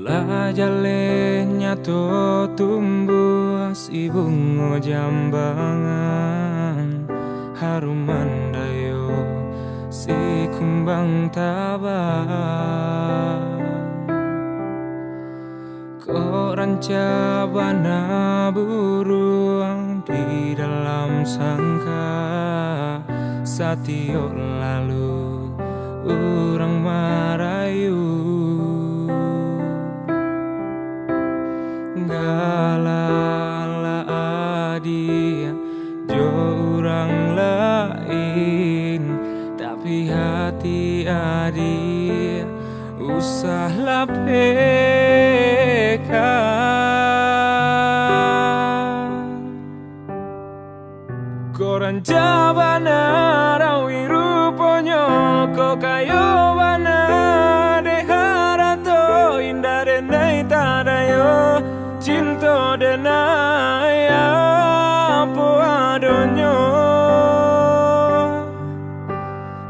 La jalenya to tumbuh si bunga jambangan, harum mandayo si kumbang tabang. Kau ranca bana burung di dalam sangka, satio lalu orang marayu. Galala adia jo orang lain, tapi hati adia usahlah pekan. Koran jabana rawi ruponyo ko kayo bana de harato indah denai tadayo cinta denai apa adonyo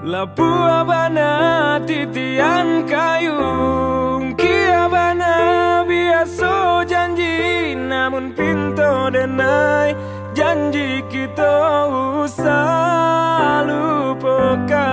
lapu abana titian kayu kia bana biasa janji namun pintu denai janji kita usah lupakan.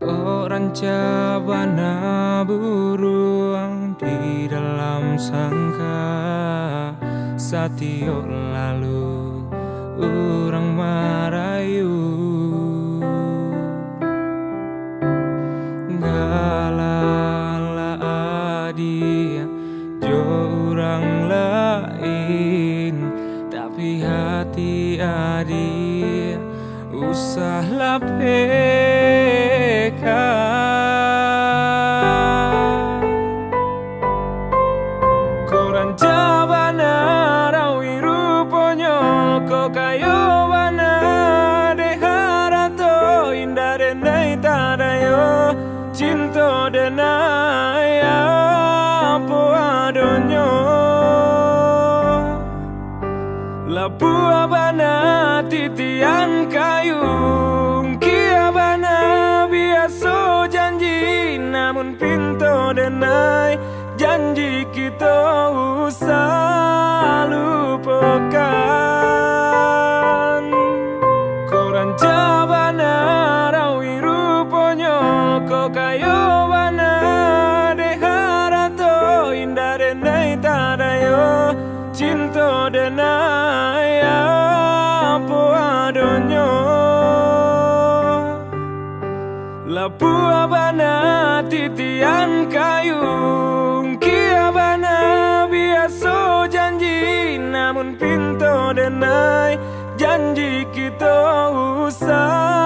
Orang cabana burung di dalam sangka, satio lalu orang marayu. Galala adia jo orang lain, tapi hati adia usahlah pekan. Koran jabana rawi ruponyo ko kayo bana de harato indah denai tadayo cinta denai apa adonyo lapu abana titian kayu kia bana biasa janji namun pintu denai janji kita usah lupakan. Koran jabana rawi ruponyo ko kayo bana de harato indah denai tadayo cinta denai apa adonyo lapu abana titian kayu kia bana biasa janji namun pintu denai janji kita usah